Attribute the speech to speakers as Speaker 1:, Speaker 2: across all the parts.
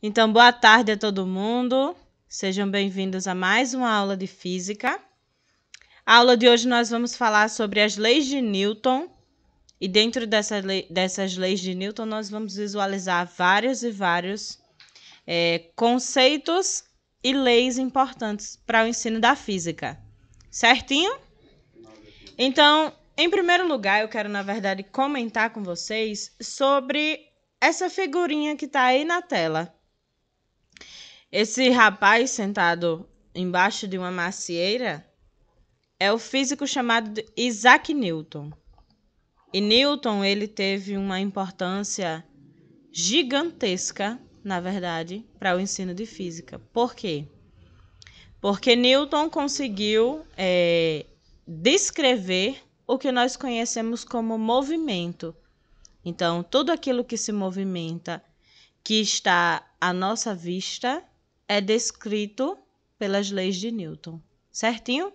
Speaker 1: Então, boa tarde a todo mundo. Sejam bem-vindos a mais uma aula de física. A aula de hoje nós vamos falar sobre as leis de Newton. E dentro dessas leis de Newton, nós vamos visualizar vários conceitos e leis importantes para o ensino da física. Certinho? Então, em primeiro lugar, eu quero, na verdade, comentar com vocês sobre essa figurinha que está aí na tela. Esse rapaz sentado embaixo de uma macieira é o físico chamado de Isaac Newton. E Newton, ele teve uma importância gigantesca, na verdade, para o ensino de física. Por quê? Porque Newton conseguiu descrever o que nós conhecemos como movimento. Então, tudo aquilo que se movimenta, que está à nossa vista, é descrito pelas leis de Newton, certinho?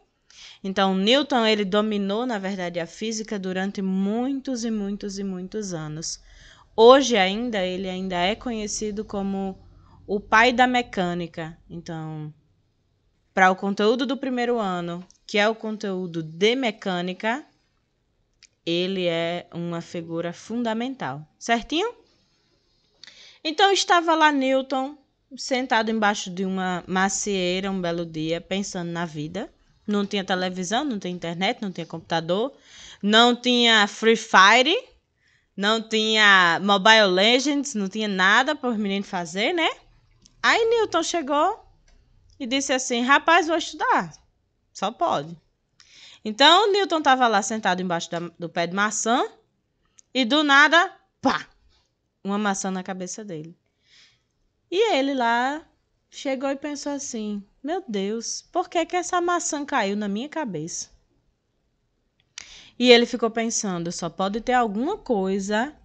Speaker 1: Então, Newton, ele dominou, na verdade, a física durante muitos anos. Hoje ainda, ele ainda é conhecido como o pai da mecânica. Então, para o conteúdo do primeiro ano, que é o conteúdo de mecânica, ele é uma figura fundamental, certinho? Então, estava lá Newton, sentado embaixo de uma macieira um belo dia, pensando na vida. Não tinha televisão, não tinha internet, não tinha computador, não tinha Free Fire, não tinha Mobile Legends, não tinha nada para os meninos fazer, né? Aí Newton chegou e disse assim, rapaz, vou estudar, só pode. Então, Newton estava lá sentado embaixo do pé de maçã e do nada, pá, uma maçã na cabeça dele. E ele lá chegou e pensou assim, meu Deus, por que essa maçã caiu na minha cabeça? E ele ficou pensando, só pode ter alguma coisa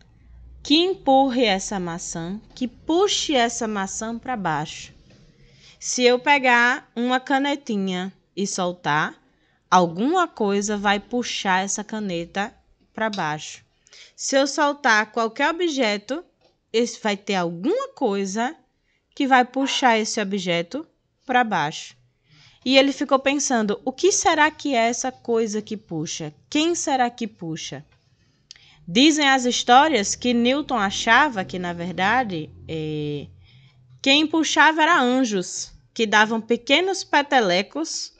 Speaker 1: que empurre essa maçã, que puxe essa maçã para baixo. Se eu pegar uma canetinha e soltar, alguma coisa vai puxar essa caneta para baixo. Se eu soltar qualquer objeto, vai ter alguma coisa que vai puxar esse objeto para baixo. E ele ficou pensando, o que será que é essa coisa que puxa? Quem será que puxa? Dizem as histórias que Newton achava que, na verdade, quem puxava era anjos, que davam pequenos petelecos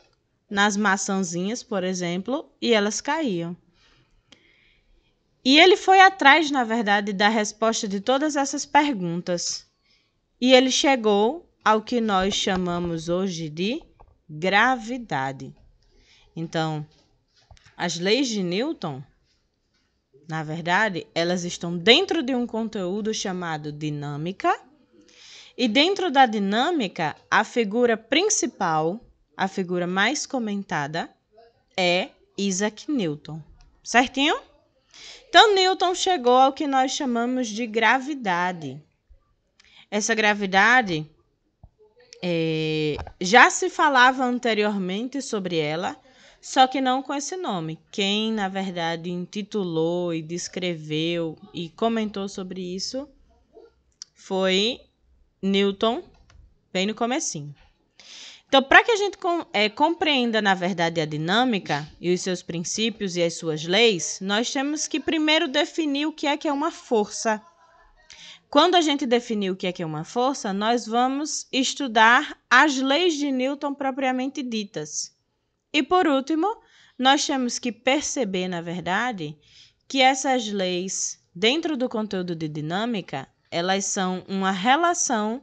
Speaker 1: nas maçãzinhas, por exemplo, e elas caíam. E ele foi atrás, na verdade, da resposta de todas essas perguntas. E ele chegou ao que nós chamamos hoje de gravidade. Então, as leis de Newton, na verdade, elas estão dentro de um conteúdo chamado dinâmica. E dentro da dinâmica, a figura principal, a figura mais comentada, é Isaac Newton. Certinho? Então, Newton chegou ao que nós chamamos de gravidade. Essa gravidade, já se falava anteriormente sobre ela, só que não com esse nome. Quem, na verdade, intitulou e descreveu e comentou sobre isso foi Newton, bem no comecinho. Então, para que a gente compreenda, na verdade, a dinâmica e os seus princípios e as suas leis, nós temos que primeiro definir o que é uma força. Quando a gente definir o que é uma força, nós vamos estudar as leis de Newton propriamente ditas. E, por último, nós temos que perceber, na verdade, que essas leis, dentro do conteúdo de dinâmica, elas são uma relação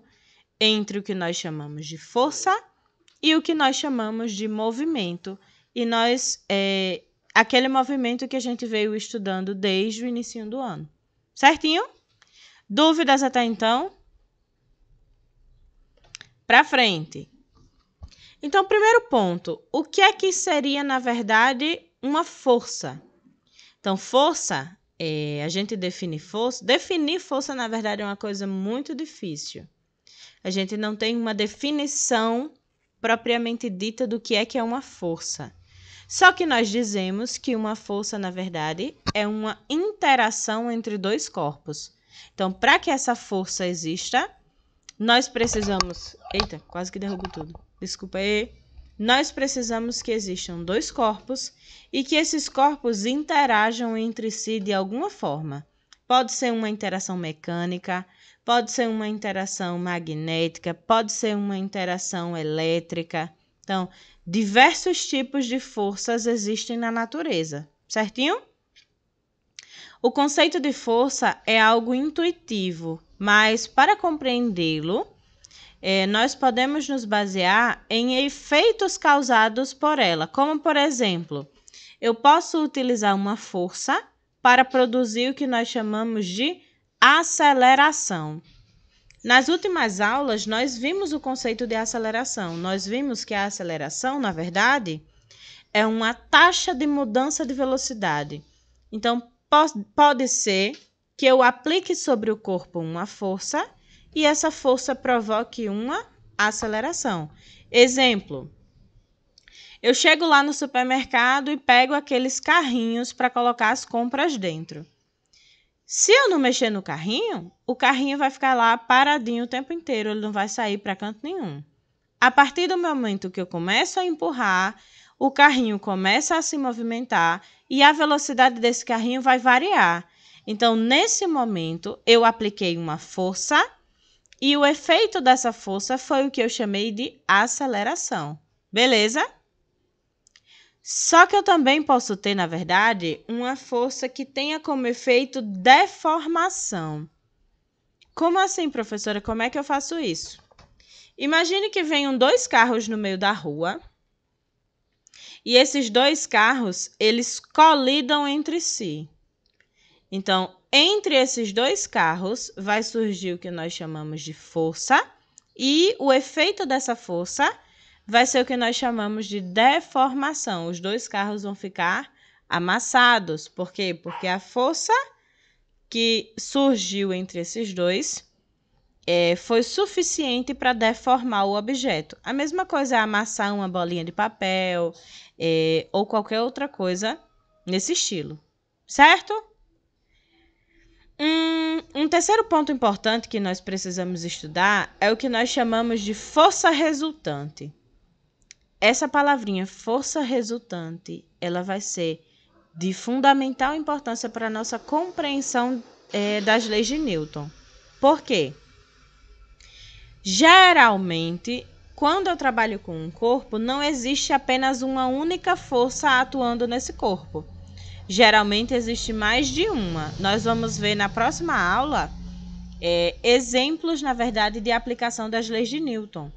Speaker 1: entre o que nós chamamos de força e o que nós chamamos de movimento. E aquele movimento que a gente veio estudando desde o início do ano. Certinho? Dúvidas até então? Para frente. Então, primeiro ponto, o que é que seria, na verdade, uma força? Então, força, a gente define força. Definir força, na verdade, é uma coisa muito difícil. A gente não tem uma definição propriamente dita do que é uma força. Só que nós dizemos que uma força, na verdade, é uma interação entre dois corpos. Então, para que essa força exista, nós precisamos... Eita, quase que derrubo tudo. Desculpa aí. Nós precisamos que existam dois corpos e que esses corpos interajam entre si de alguma forma. Pode ser uma interação mecânica, pode ser uma interação magnética, pode ser uma interação elétrica. Então, diversos tipos de forças existem na natureza, certinho? O conceito de força é algo intuitivo, mas para compreendê-lo, nós podemos nos basear em efeitos causados por ela, como, por exemplo, eu posso utilizar uma força para produzir o que nós chamamos de aceleração. Nas últimas aulas, nós vimos o conceito de aceleração. Nós vimos que a aceleração, na verdade, é uma taxa de mudança de velocidade. Então, pode ser que eu aplique sobre o corpo uma força e essa força provoque uma aceleração. Exemplo, eu chego lá no supermercado e pego aqueles carrinhos para colocar as compras dentro. Se eu não mexer no carrinho, o carrinho vai ficar lá paradinho o tempo inteiro, ele não vai sair para canto nenhum. A partir do momento que eu começo a empurrar, o carrinho começa a se movimentar e a velocidade desse carrinho vai variar. Então, nesse momento, eu apliquei uma força e o efeito dessa força foi o que eu chamei de aceleração. Beleza? Só que eu também posso ter, na verdade, uma força que tenha como efeito deformação. Como assim, professora? Como é que eu faço isso? Imagine que venham dois carros no meio da rua e esses dois carros, eles colidam entre si. Então, entre esses dois carros vai surgir o que nós chamamos de força e o efeito dessa força vai ser o que nós chamamos de deformação. Os dois carros vão ficar amassados. Por quê? Porque a força que surgiu entre esses dois foi suficiente para deformar o objeto. A mesma coisa é amassar uma bolinha de papel ou qualquer outra coisa nesse estilo. Certo? Um terceiro ponto importante que nós precisamos estudar é o que nós chamamos de força resultante. Essa palavrinha força resultante, ela vai ser de fundamental importância para a nossa compreensão das leis de Newton. Por quê? Geralmente, quando eu trabalho com um corpo, não existe apenas uma única força atuando nesse corpo. Geralmente existe mais de uma. Nós vamos ver na próxima aula exemplos, na verdade, de aplicação das leis de Newton.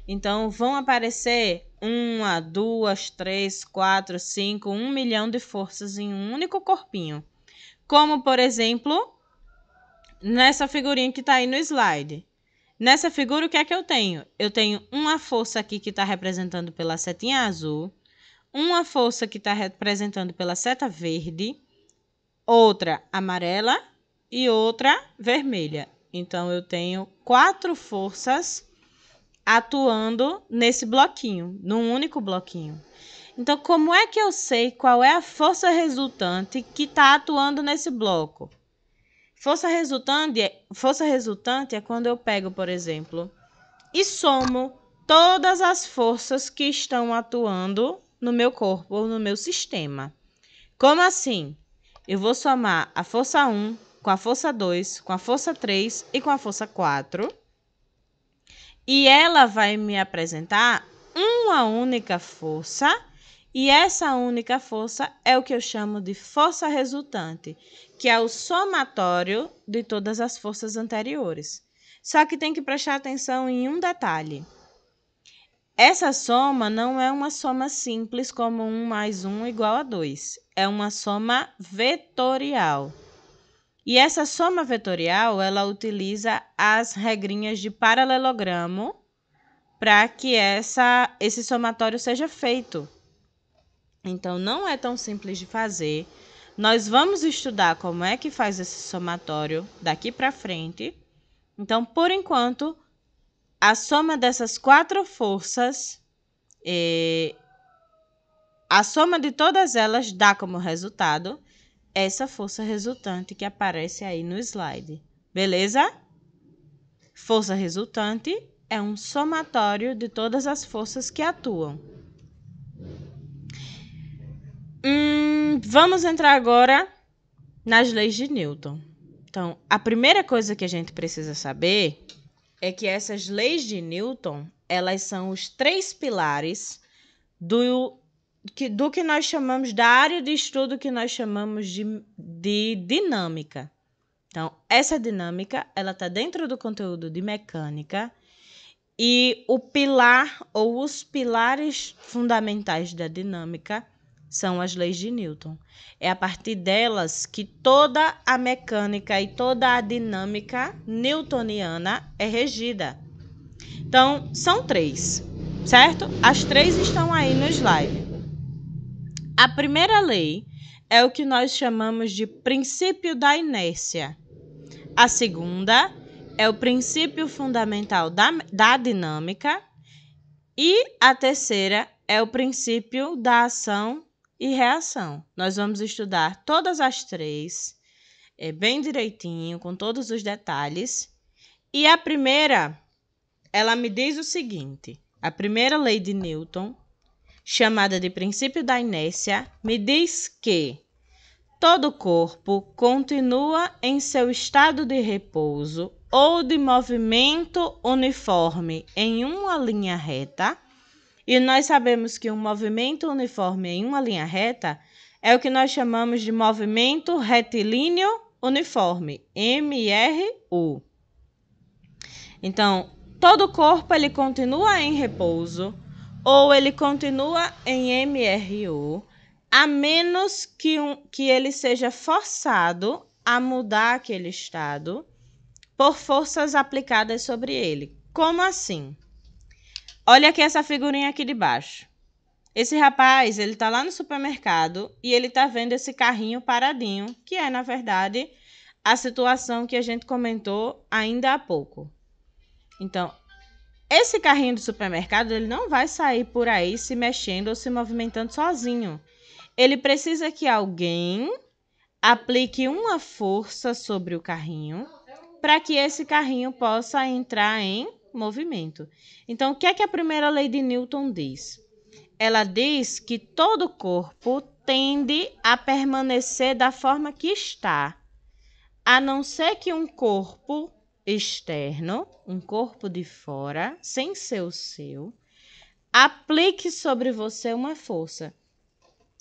Speaker 1: Então, vão aparecer 1, 2, 3, 4, 5, 1 milhão de forças em um único corpinho. Como, por exemplo, nessa figurinha que está aí no slide. Nessa figura, o que é que eu tenho? Eu tenho uma força aqui que está representando pela setinha azul, uma força que está representando pela seta verde, outra amarela e outra vermelha. Então, eu tenho 4 forças atuando nesse bloquinho, num único bloquinho. Então, como é que eu sei qual é a força resultante que está atuando nesse bloco? Força resultante é quando eu pego, por exemplo, e somo todas as forças que estão atuando no meu corpo ou no meu sistema. Como assim? Eu vou somar a força 1 com a força 2, com a força 3 e com a força 4. E ela vai me apresentar uma única força, e essa única força é o que eu chamo de força resultante, que é o somatório de todas as forças anteriores. Só que tem que prestar atenção em um detalhe. Essa soma não é uma soma simples como 1 mais 1 igual a 2. É uma soma vetorial. E essa soma vetorial, ela utiliza as regrinhas de paralelogramo para que esse somatório seja feito. Então, não é tão simples de fazer. Nós vamos estudar como é que faz esse somatório daqui para frente. Então, por enquanto, a soma dessas 4 forças, a soma de todas elas dá como resultado essa força resultante que aparece aí no slide. Beleza? Força resultante é um somatório de todas as forças que atuam. Vamos entrar agora nas leis de Newton. Então, a primeira coisa que a gente precisa saber é que essas leis de Newton, elas são os 3 pilares do que nós chamamos da área de estudo que nós chamamos de dinâmica. Então, essa dinâmica, ela está dentro do conteúdo de mecânica e o pilar ou os pilares fundamentais da dinâmica são as leis de Newton. É a partir delas que toda a mecânica e toda a dinâmica newtoniana é regida. Então, são 3, certo? As 3 estão aí no slide. A primeira lei é o que nós chamamos de princípio da inércia. A segunda é o princípio fundamental da dinâmica. E a terceira é o princípio da ação e reação. Nós vamos estudar todas as 3, bem direitinho, com todos os detalhes. E a primeira, ela me diz o seguinte: a primeira lei de Newton, chamada de princípio da inércia, me diz que todo corpo continua em seu estado de repouso ou de movimento uniforme em uma linha reta. E nós sabemos que um movimento uniforme em uma linha reta é o que nós chamamos de movimento retilíneo uniforme, MRU. Então, todo corpo ele continua em repouso ou ele continua em MRU, a menos que ele seja forçado a mudar aquele estado por forças aplicadas sobre ele. Como assim? Olha aqui essa figurinha aqui de baixo. Esse rapaz, ele tá lá no supermercado e ele tá vendo esse carrinho paradinho, que é, na verdade, a situação que a gente comentou ainda há pouco. Então, esse carrinho do supermercado, ele não vai sair por aí se mexendo ou se movimentando sozinho. Ele precisa que alguém aplique uma força sobre o carrinho para que esse carrinho possa entrar em movimento. Então, o que é que a primeira lei de Newton diz? Ela diz que todo corpo tende a permanecer da forma que está, a não ser que um corpo externo, um corpo de fora, sem ser o seu, aplique sobre você uma força.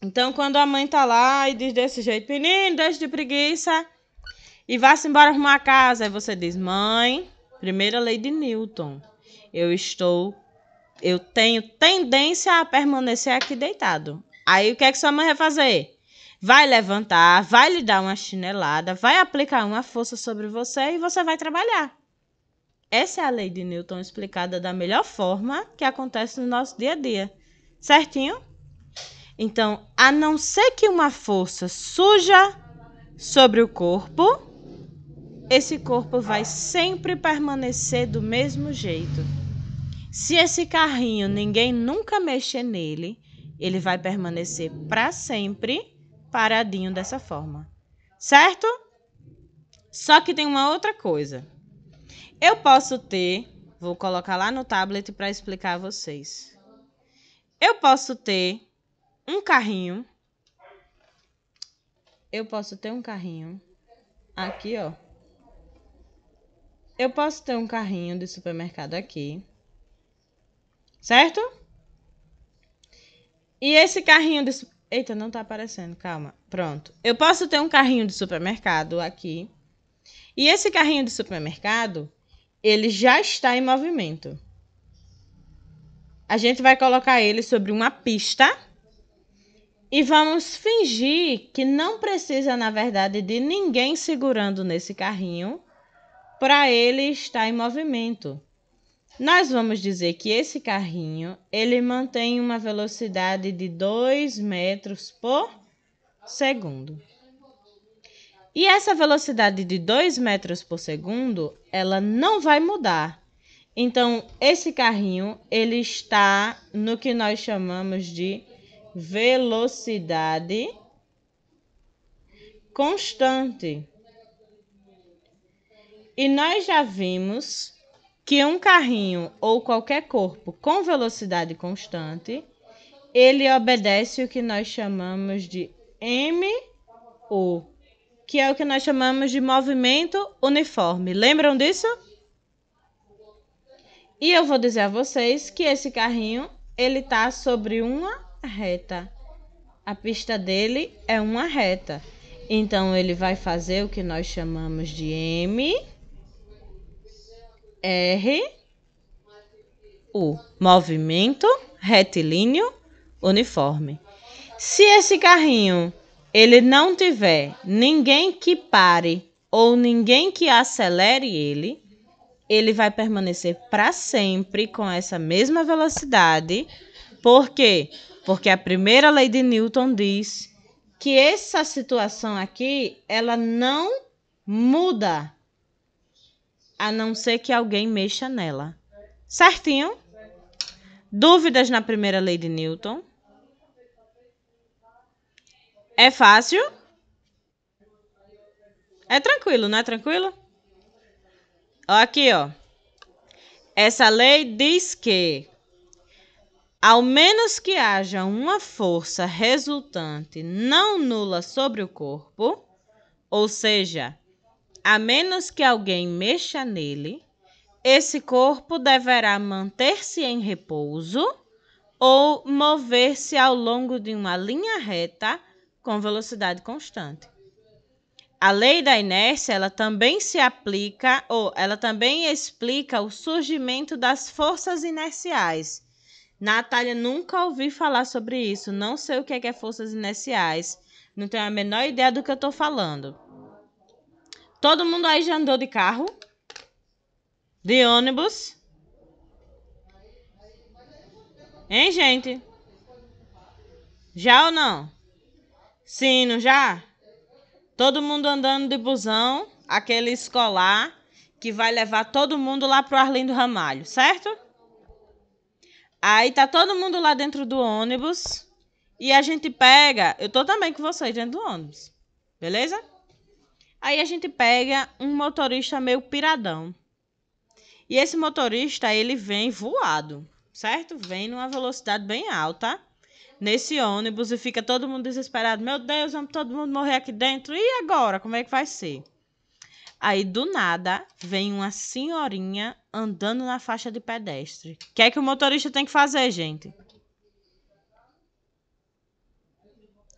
Speaker 1: Então, quando a mãe tá lá e diz desse jeito: menino, deixa de preguiça e vá-se embora arrumar a casa, aí você diz: mãe, primeira lei de Newton, eu tenho tendência a permanecer aqui deitado. Aí o que é que sua mãe vai fazer? Vai levantar, vai lhe dar uma chinelada, vai aplicar uma força sobre você e você vai trabalhar. Essa é a lei de Newton explicada da melhor forma que acontece no nosso dia a dia. Certinho? Então, a não ser que uma força suja sobre o corpo, esse corpo vai sempre permanecer do mesmo jeito. Se esse carrinho ninguém nunca mexer nele, ele vai permanecer para sempre paradinho dessa forma. Certo? Só que tem uma outra coisa. Eu posso ter, vou colocar lá no tablet para explicar a vocês. Eu posso ter um carrinho. Aqui, ó. Eu posso ter um carrinho de supermercado aqui. Certo? E esse carrinho de... Eita, não tá aparecendo, calma. Pronto. Eu posso ter um carrinho de supermercado aqui. E esse carrinho de supermercado, ele já está em movimento. A gente vai colocar ele sobre uma pista e vamos fingir que não precisa, na verdade, de ninguém segurando nesse carrinho para ele estar em movimento. Nós vamos dizer que esse carrinho, ele mantém uma velocidade de 2 metros por segundo. E essa velocidade de 2 metros por segundo, ela não vai mudar. Então, esse carrinho, ele está no que nós chamamos de velocidade constante. E nós já vimos que um carrinho ou qualquer corpo com velocidade constante, ele obedece o que nós chamamos de MU, que é o que nós chamamos de movimento uniforme. Lembram disso? E eu vou dizer a vocês que esse carrinho, ele está sobre uma reta. A pista dele é uma reta. Então, ele vai fazer o que nós chamamos de MRU, movimento retilíneo uniforme. Se esse carrinho ele não tiver ninguém que pare ou ninguém que acelere ele vai permanecer para sempre com essa mesma velocidade. Por quê? Porque a primeira lei de Newton diz que essa situação aqui, ela não muda, a não ser que alguém mexa nela. Certinho? Dúvidas na primeira lei de Newton? É fácil? É tranquilo, não é tranquilo? Aqui, ó. Essa lei diz que, ao menos que haja uma força resultante não nula sobre o corpo, ou seja, a menos que alguém mexa nele, esse corpo deverá manter-se em repouso ou mover-se ao longo de uma linha reta com velocidade constante. A lei da inércia, ela também se aplica, ou ela também explica o surgimento das forças inerciais. Natália, nunca ouvi falar sobre isso, não sei o que é forças inerciais, não tenho a menor ideia do que eu estou falando. Todo mundo aí já andou de carro? De ônibus? Hein, gente? Já ou não? Sim, não já? Todo mundo andando de busão, aquele escolar que vai levar todo mundo lá pro Arlindo Ramalho, certo? Aí tá todo mundo lá dentro do ônibus e a gente pega... Eu tô também com vocês dentro do ônibus, beleza? Aí a gente pega um motorista meio piradão. E esse motorista, ele vem voado, certo? Vem numa velocidade bem alta nesse ônibus e fica todo mundo desesperado. Meu Deus, vamos todo mundo morrer aqui dentro. E agora? Como é que vai ser? Aí, do nada, vem uma senhorinha andando na faixa de pedestre. O que é que o motorista tem que fazer, gente?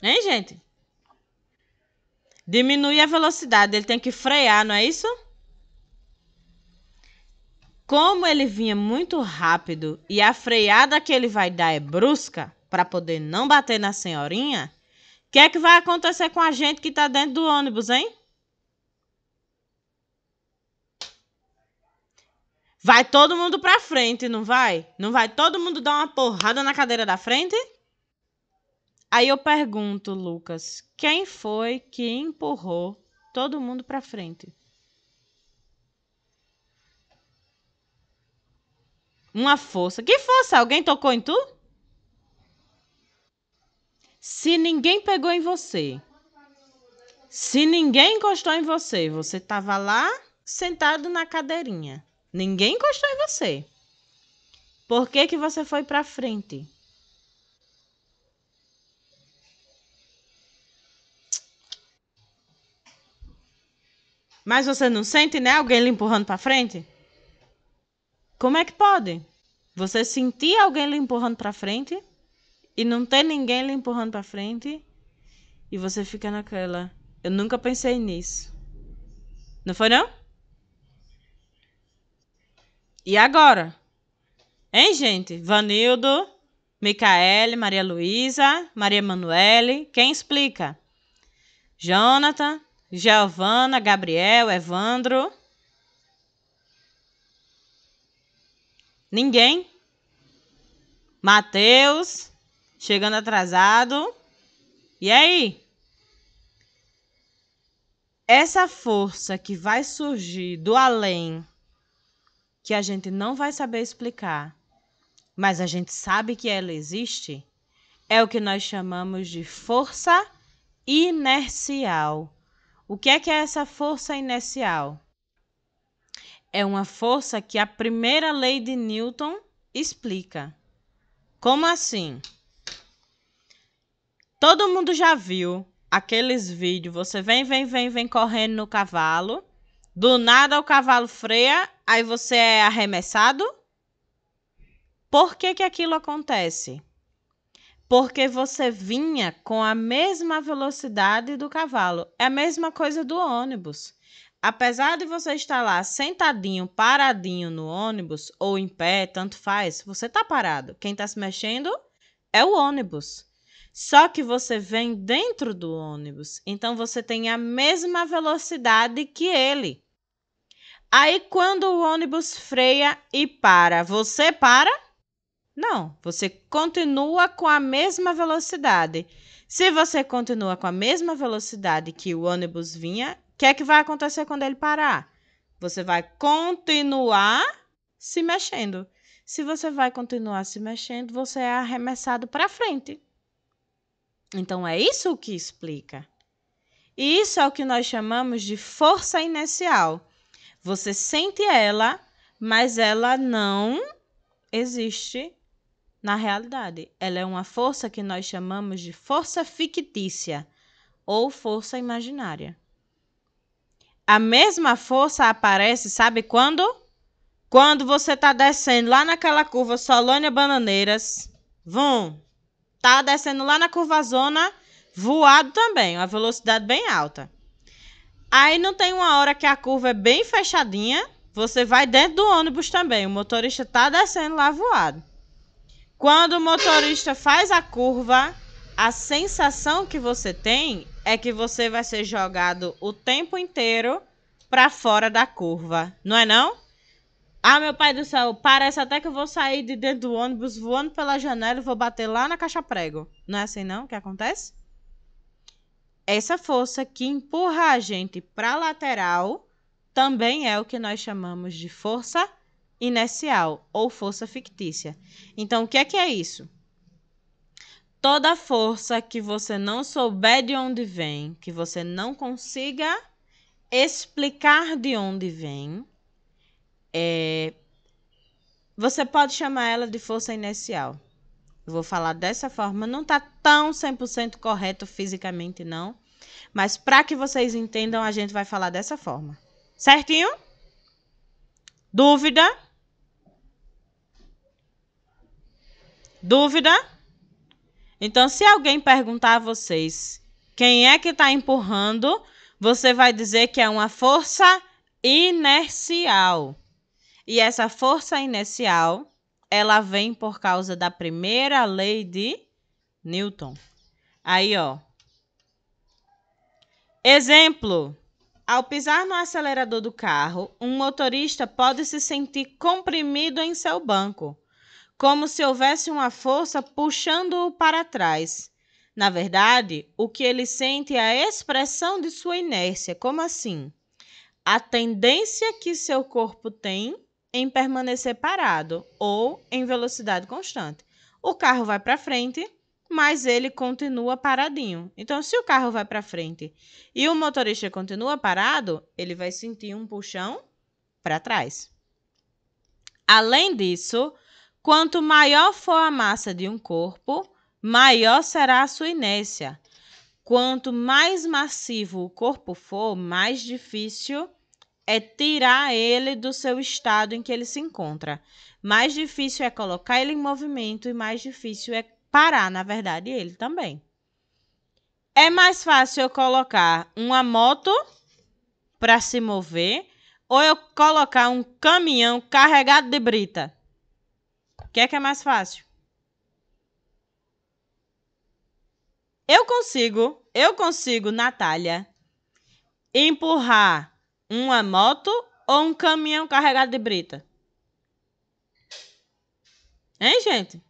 Speaker 1: Hein, gente? Diminuir a velocidade. Ele tem que frear, não é isso? Como ele vinha muito rápido e a freada que ele vai dar é brusca, para poder não bater na senhorinha, o que é que vai acontecer com a gente que está dentro do ônibus, hein? Vai todo mundo para frente, não vai? Não vai todo mundo dar uma porrada na cadeira da frente? Aí eu pergunto, Lucas, quem foi que empurrou todo mundo para frente? Uma força. Que força? Alguém tocou em tu? Se ninguém pegou em você, se ninguém encostou em você, você estava lá sentado na cadeirinha. Ninguém encostou em você. Por que que você foi para frente? Mas você não sente, né? Alguém lhe empurrando para frente? Como é que pode? Você sentir alguém lhe empurrando para frente e não ter ninguém lhe empurrando para frente e você fica naquela. Eu nunca pensei nisso. Não foi não? E agora? Hein, gente? Vanildo, Micaele, Maria Luísa, Maria Emanuele. Quem explica? Jonathan, Giovana, Gabriel, Evandro. Ninguém? Mateus, chegando atrasado. E aí? Essa força que vai surgir do além, que a gente não vai saber explicar, mas a gente sabe que ela existe, é o que nós chamamos de força inercial. O que é essa força inercial? é uma força que a primeira lei de Newton explica. Como assim? Todo mundo já viu aqueles vídeos, você vem correndo no cavalo, do nada o cavalo freia, aí você é arremessado? Por que aquilo acontece? Porque você vinha com a mesma velocidade do cavalo. É a mesma coisa do ônibus. Apesar de você estar lá sentadinho, paradinho no ônibus, ou em pé, tanto faz, você está parado. Quem está se mexendo é o ônibus. Só que você vem dentro do ônibus. Então, você tem a mesma velocidade que ele. Aí, quando o ônibus freia e para, você para? Não, você continua com a mesma velocidade. Se você continua com a mesma velocidade que o ônibus vinha, o que é que vai acontecer quando ele parar? Você vai continuar se mexendo. Se você vai continuar se mexendo, você é arremessado para frente. Então, é isso que explica. E isso é o que nós chamamos de força inercial. Você sente ela, mas ela não existe na realidade. Ela é uma força que nós chamamos de força fictícia ou força imaginária. A mesma força aparece, sabe quando? Quando você está descendo lá naquela curva Solânia Bananeiras, tá descendo lá na curva zona, voado também, uma velocidade bem alta. Aí não tem uma hora que a curva é bem fechadinha, você vai dentro do ônibus também, o motorista tá descendo lá voado. Quando o motorista faz a curva, a sensação que você tem é que você vai ser jogado o tempo inteiro para fora da curva, não é não? Ah, meu pai do céu, parece até que eu vou sair de dentro do ônibus voando pela janela e vou bater lá na caixa prego. Não é assim não que acontece? Essa força que empurra a gente para a lateral também é o que nós chamamos de força inercial ou força fictícia. Então, o que é isso? Toda força que você não souber de onde vem, que você não consiga explicar de onde vem, você pode chamar ela de força inercial. Eu vou falar dessa forma, não está tão 100% correto fisicamente não, mas para que vocês entendam, a gente vai falar dessa forma. Certinho? Dúvida? Dúvida? Então, se alguém perguntar a vocês quem é que está empurrando, você vai dizer que é uma força inercial. E essa força inercial, ela vem por causa da primeira lei de Newton. Aí, ó. Exemplo. Ao pisar no acelerador do carro, um motorista pode se sentir comprimido em seu banco, como se houvesse uma força puxando-o para trás. Na verdade, o que ele sente é a expressão de sua inércia. Como assim? A tendência que seu corpo tem em permanecer parado ou em velocidade constante. O carro vai para frente, mas ele continua paradinho. Então, se o carro vai para frente e o motorista continua parado, ele vai sentir um puxão para trás. Além disso, quanto maior for a massa de um corpo, maior será a sua inércia. Quanto mais massivo o corpo for, mais difícil é tirar ele do seu estado em que ele se encontra. Mais difícil é colocar ele em movimento e mais difícil é parar, na verdade, ele também. É mais fácil eu colocar uma moto para se mover ou eu colocar um caminhão carregado de brita? O que é mais fácil? Eu consigo, Natália, empurrar uma moto ou um caminhão carregado de brita? Hein, gente?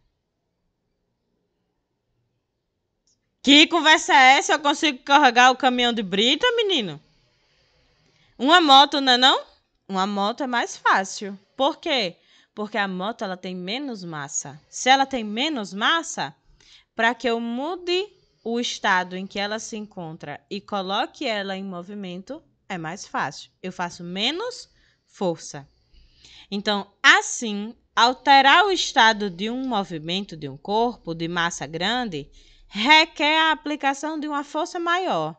Speaker 1: Que conversa é essa? Eu consigo carregar o caminhão de brita, menino? Uma moto, não é não? Uma moto é mais fácil. Por quê? Porque a moto ela tem menos massa. Se ela tem menos massa, para que eu mude o estado em que ela se encontra e coloque ela em movimento, é mais fácil. Eu faço menos força. Então, assim, alterar o estado de um movimento de um corpo de massa grande requer a aplicação de uma força maior.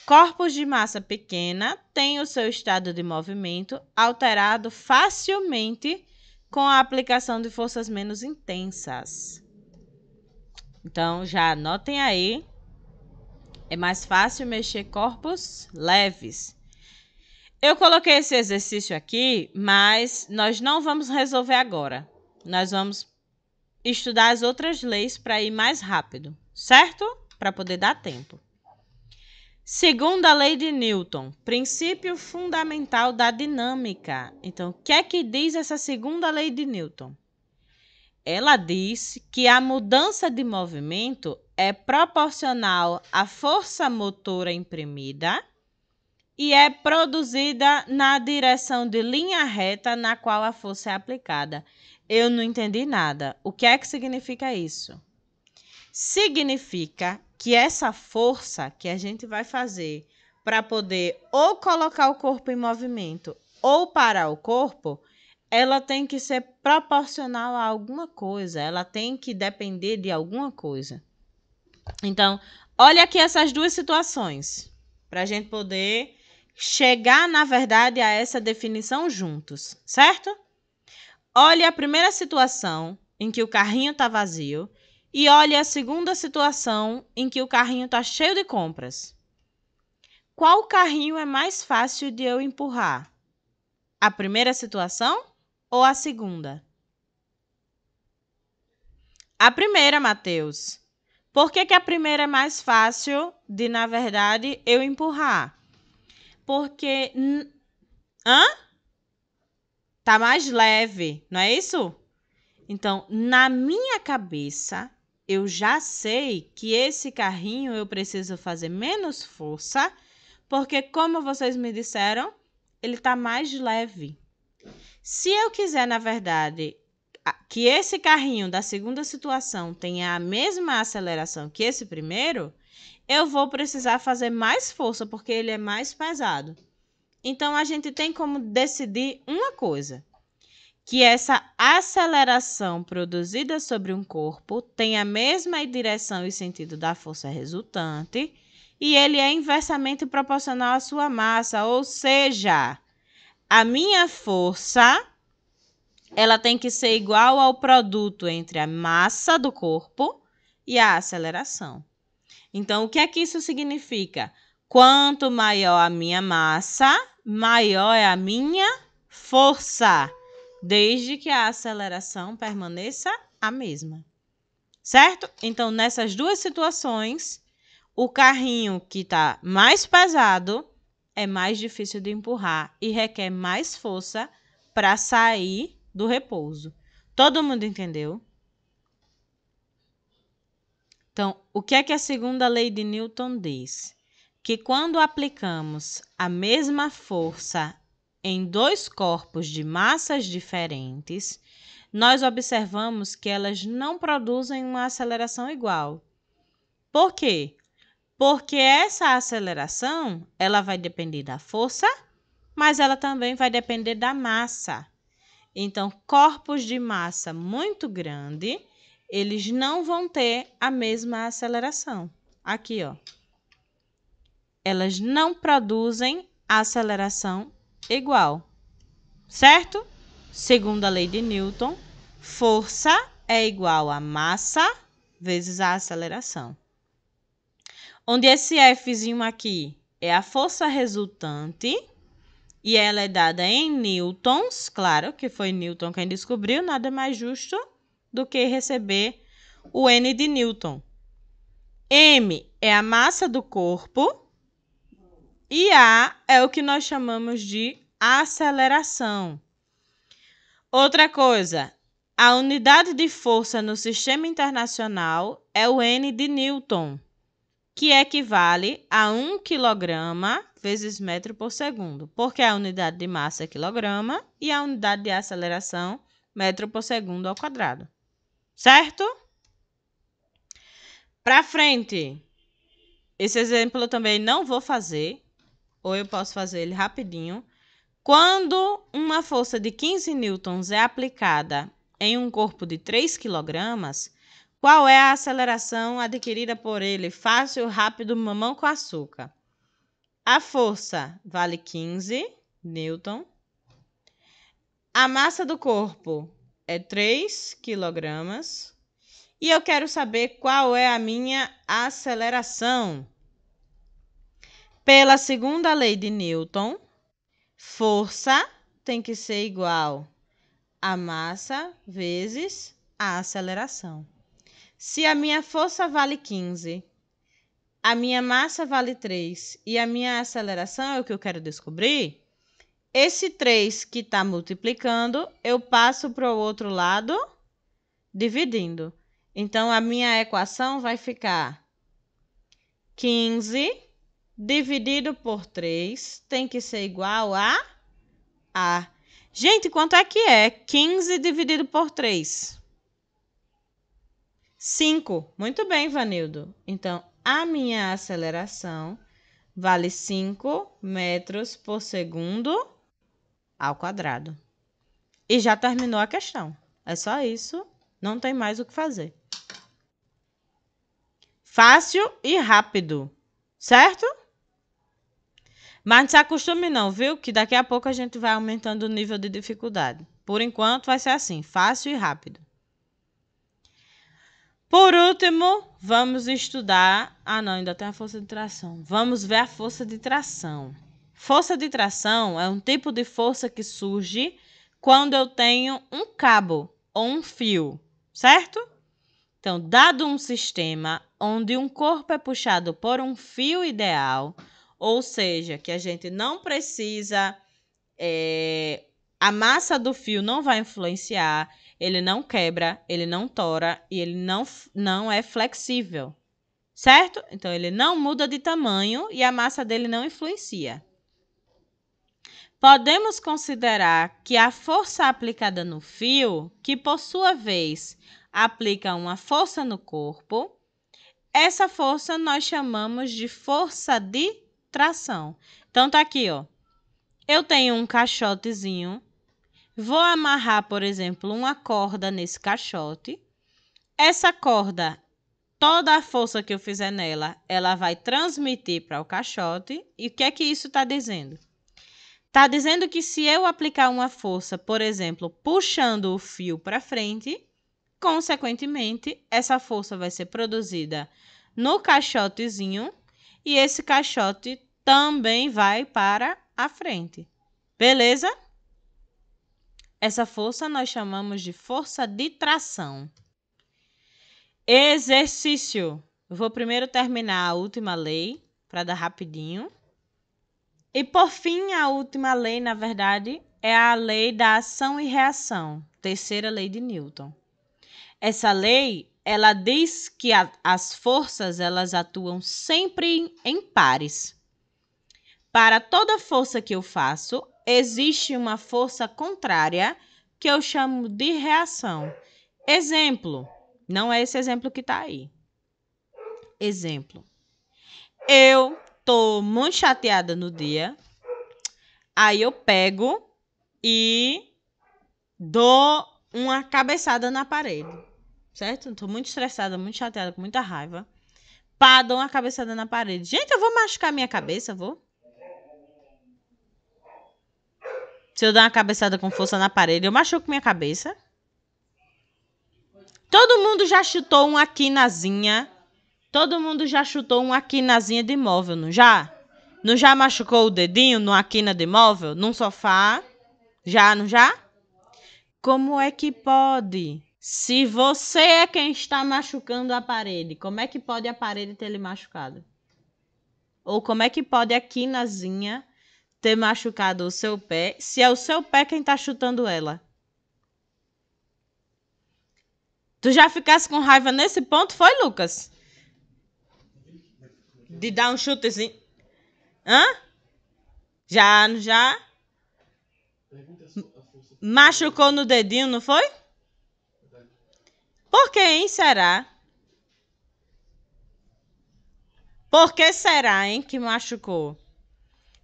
Speaker 1: Corpos de massa pequena têm o seu estado de movimento alterado facilmente com a aplicação de forças menos intensas. Então, já anotem aí. É mais fácil mexer corpos leves. Eu coloquei esse exercício aqui, mas nós não vamos resolver agora. Nós vamos estudar as outras leis para ir mais rápido, certo? Para poder dar tempo. Segunda lei de Newton, princípio fundamental da dinâmica. Então, o que é que diz essa segunda lei de Newton? Ela diz que a mudança de movimento é proporcional à força motora imprimida e é produzida na direção de linha reta na qual a força é aplicada. Eu não entendi nada. O que é que significa isso? Significa que essa força que a gente vai fazer para poder ou colocar o corpo em movimento ou parar o corpo, ela tem que ser proporcional a alguma coisa, ela tem que depender de alguma coisa. Então, olha aqui essas duas situações, para a gente poder chegar, na verdade, a essa definição juntos, certo? Olha a primeira situação em que o carrinho está vazio e olha a segunda situação em que o carrinho está cheio de compras. Qual carrinho é mais fácil de eu empurrar? A primeira situação ou a segunda? A primeira, Matheus. Por que a primeira é mais fácil de, na verdade, eu empurrar? Porque... Tá mais leve, não é isso? Então, na minha cabeça, eu já sei que esse carrinho eu preciso fazer menos força, porque, como vocês me disseram, ele está mais leve. Se eu quiser, na verdade, que esse carrinho da segunda situação tenha a mesma aceleração que esse primeiro, eu vou precisar fazer mais força, porque ele é mais pesado. Então, a gente tem como decidir uma coisa, que essa aceleração produzida sobre um corpo tem a mesma direção e sentido da força resultante e ele é inversamente proporcional à sua massa, ou seja, a minha força ela tem que ser igual ao produto entre a massa do corpo e a aceleração. Então, o que é que isso significa? Quanto maior a minha massa, maior é a minha força, desde que a aceleração permaneça a mesma. Certo? Então, nessas duas situações, o carrinho que está mais pesado é mais difícil de empurrar e requer mais força para sair do repouso. Todo mundo entendeu? Então, o que é que a segunda lei de Newton diz? Que quando aplicamos a mesma força em dois corpos de massas diferentes, nós observamos que elas não produzem uma aceleração igual. Por quê? Porque essa aceleração, ela vai depender da força, mas ela também vai depender da massa. Então, corpos de massa muito grande, eles não vão ter a mesma aceleração. Aqui, ó. Elas não produzem a aceleração igual, certo? Segundo a lei de Newton, força é igual a massa vezes a aceleração. Onde esse Fzinho aqui é a força resultante e ela é dada em newtons, claro que foi Newton quem descobriu, nada mais justo do que receber o N de Newton. M é a massa do corpo e A é o que nós chamamos de aceleração. Outra coisa, a unidade de força no sistema internacional é o N de Newton, que equivale a 1 kg vezes metro por segundo, porque a unidade de massa é quilograma e a unidade de aceleração metro por segundo ao quadrado. Certo? Para frente. Esse exemplo eu também não vou fazer, ou eu posso fazer ele rapidinho. Quando uma força de 15 newtons é aplicada em um corpo de 3 kg, qual é a aceleração adquirida por ele? Fácil, rápido, mamão com açúcar. A força vale 15 newton. A massa do corpo é 3 kg. E eu quero saber qual é a minha aceleração. Pela segunda lei de Newton, força tem que ser igual a massa vezes a aceleração. Se a minha força vale 15, a minha massa vale 3 e a minha aceleração é o que eu quero descobrir, esse 3 que está multiplicando, eu passo para o outro lado dividindo. Então, a minha equação vai ficar 15 dividido por 3 tem que ser igual a... Gente, quanto é que é 15 dividido por 3? 5. Muito bem, Vanildo. Então, a minha aceleração vale 5 metros por segundo ao quadrado. E já terminou a questão. É só isso, não tem mais o que fazer. Fácil e rápido, certo? Mas não se acostume não, viu? Que daqui a pouco a gente vai aumentando o nível de dificuldade. Por enquanto vai ser assim, fácil e rápido. Por último, vamos estudar... Ah, não, ainda tem a força de tração. Vamos ver a força de tração. Força de tração é um tipo de força que surge quando eu tenho um cabo ou um fio, certo? Então, dado um sistema onde um corpo é puxado por um fio ideal, ou seja, que a gente não precisa, a massa do fio não vai influenciar, ele não quebra, ele não tora e ele não é flexível, certo? Então, ele não muda de tamanho e a massa dele não influencia. Podemos considerar que a força aplicada no fio, que por sua vez aplica uma força no corpo, essa força nós chamamos de força de tração. Então, tá aqui, ó. Eu tenho um caixotezinho, vou amarrar, por exemplo, uma corda nesse caixote. Essa corda, toda a força que eu fizer nela, ela vai transmitir para o caixote. E o que é que isso está dizendo? Está dizendo que se eu aplicar uma força, por exemplo, puxando o fio para frente, consequentemente, essa força vai ser produzida no caixotezinho e esse caixote também vai para a frente. Beleza? Essa força nós chamamos de força de tração. Exercício. Eu vou primeiro terminar a última lei para dar rapidinho. E por fim, a última lei, na verdade, é a lei da ação e reação, terceira lei de Newton. Essa lei, ela diz que as forças, elas atuam sempre em pares. Para toda força que eu faço, existe uma força contrária que eu chamo de reação. Exemplo, não é esse exemplo que está aí. Exemplo, eu estou muito chateada no dia, aí eu pego e dou uma cabeçada na parede, certo? Estou muito estressada, muito chateada, com muita raiva. Pá, dou uma cabeçada na parede. Gente, eu vou machucar minha cabeça, vou? Se eu dar uma cabeçada com força na parede, eu machuco minha cabeça. Todo mundo já chutou uma quinazinha. Todo mundo já chutou uma quinazinha de móvel, não já? Não já machucou o dedinho numa quina de móvel? Num sofá? Já, não já? Como é que pode? Se você é quem está machucando a parede, como é que pode a parede ter lhe machucado? Ou como é que pode a quinazinha ter machucado o seu pé, se é o seu pé quem está chutando ela? Tu já ficasse com raiva nesse ponto, foi, Lucas? De dar um chutezinho? Hã? Já, não já? Machucou no dedinho, não foi? Por que, hein, será? Por que será, hein, que machucou?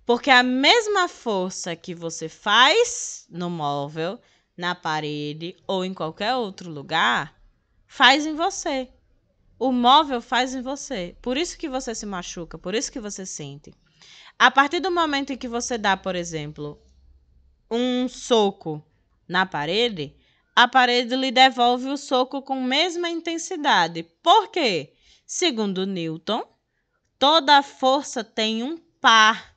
Speaker 1: Porque a mesma força que você faz no móvel, na parede ou em qualquer outro lugar, faz em você. O móvel faz em você. Por isso que você se machuca, por isso que você sente. A partir do momento em que você dá, por exemplo, um soco na parede, a parede lhe devolve o soco com mesma intensidade. Por quê? Segundo Newton, toda força tem um par.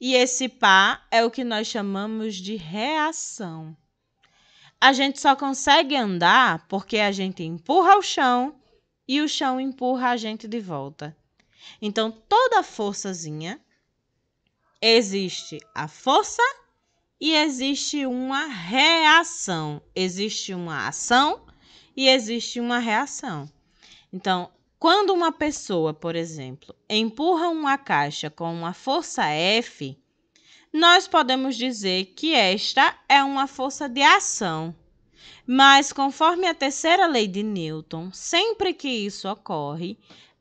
Speaker 1: E esse par é o que nós chamamos de reação. A gente só consegue andar porque a gente empurra o chão e o chão empurra a gente de volta. Então, toda forçazinha, existe a força e existe uma reação. Existe uma ação e existe uma reação. Então, quando uma pessoa, por exemplo, empurra uma caixa com uma força F, nós podemos dizer que esta é uma força de ação. Mas, conforme a terceira lei de Newton, sempre que isso ocorre,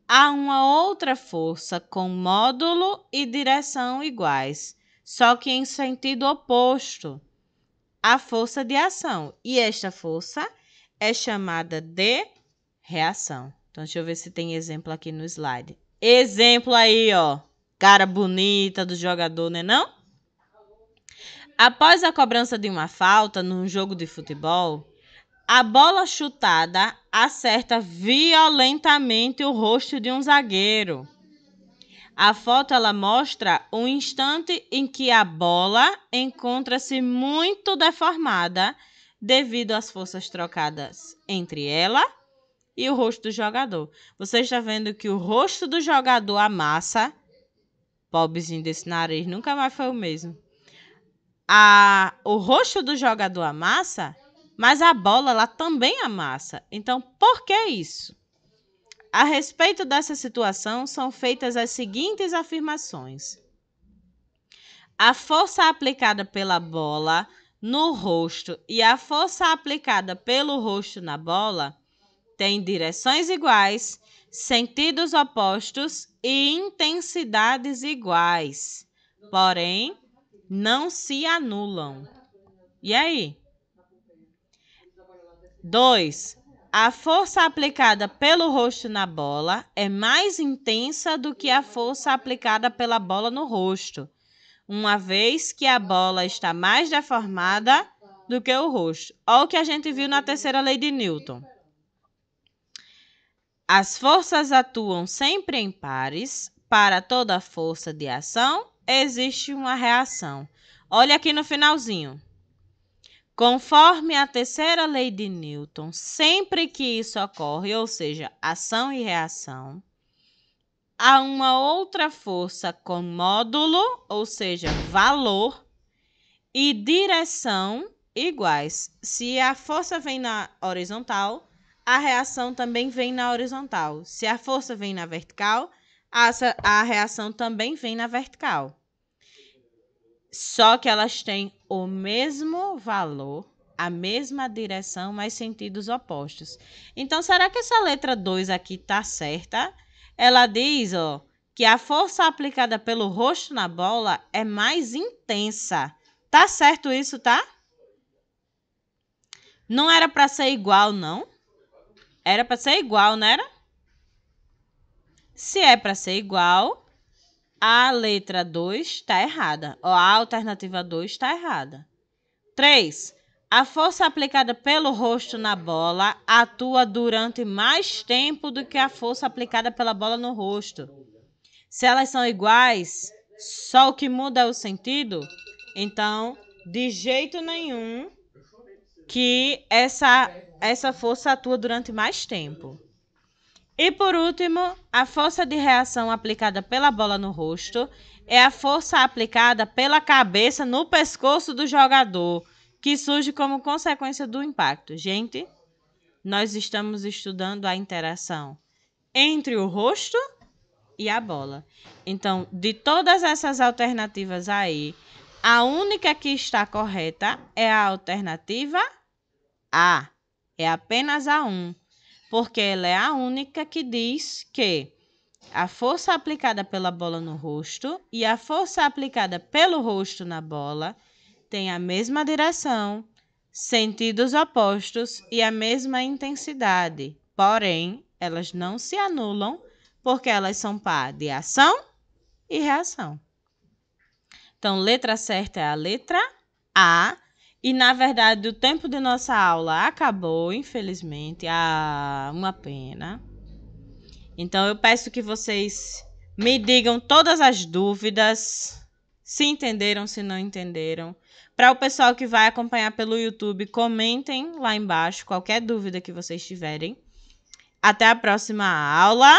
Speaker 1: há uma outra força com módulo e direção iguais, só que em sentido oposto à força de ação. E esta força é chamada de reação. Então, deixa eu ver se tem exemplo aqui no slide. Exemplo aí, ó. Cara bonita do jogador, né não? Após a cobrança de uma falta num jogo de futebol, a bola chutada acerta violentamente o rosto de um zagueiro. A foto ela mostra um instante em que a bola encontra-se muito deformada devido às forças trocadas entre ela e o rosto do jogador. Você está vendo que o rosto do jogador amassa. Pobrezinho desse nariz, nunca mais foi o mesmo. O rosto do jogador amassa, mas a bola ela também amassa. Então, por que isso? A respeito dessa situação, são feitas as seguintes afirmações. A força aplicada pela bola no rosto e a força aplicada pelo rosto na bola têm direções iguais, sentidos opostos e intensidades iguais, porém, não se anulam. E aí? 2. A força aplicada pelo rosto na bola é mais intensa do que a força aplicada pela bola no rosto, uma vez que a bola está mais deformada do que o rosto. Olha o que a gente viu na terceira lei de Newton. As forças atuam sempre em pares. Para toda força de ação, existe uma reação. Olha aqui no finalzinho. Conforme a terceira lei de Newton, sempre que isso ocorre, ou seja, ação e reação, há uma outra força com módulo, ou seja, valor, e direção iguais. Se a força vem na horizontal, a reação também vem na horizontal. Se a força vem na vertical, a reação também vem na vertical. Só que elas têm o mesmo valor, a mesma direção, mas sentidos opostos. Então, será que essa letra 2 aqui está certa? Ela diz, ó, que a força aplicada pelo rosto na bola é mais intensa. Tá certo isso, tá? Não era para ser igual, não? Era para ser igual, não era? Se é para ser igual, a letra 2 está errada. Ó, a alternativa 2 está errada. 3. A força aplicada pelo rosto na bola atua durante mais tempo do que a força aplicada pela bola no rosto. Se elas são iguais, só o que muda é o sentido, então, de jeito nenhum que essa força atua durante mais tempo. E por último, a força de reação aplicada pela bola no rosto é a força aplicada pela cabeça no pescoço do jogador, que surge como consequência do impacto. Gente, nós estamos estudando a interação entre o rosto e a bola. Então, de todas essas alternativas aí, a única que está correta é a alternativa A. É apenas a 1. Porque ela é a única que diz que A força aplicada pela bola no rosto e a força aplicada pelo rosto na bola têm a mesma direção, sentidos opostos e a mesma intensidade. Porém, elas não se anulam porque elas são par de ação e reação. Então, letra certa é a letra A. E, na verdade, o tempo de nossa aula acabou, infelizmente. Uma pena. Então, eu peço que vocês me digam todas as dúvidas, se entenderam, se não entenderam. Para o pessoal que vai acompanhar pelo YouTube, comentem lá embaixo qualquer dúvida que vocês tiverem. Até a próxima aula!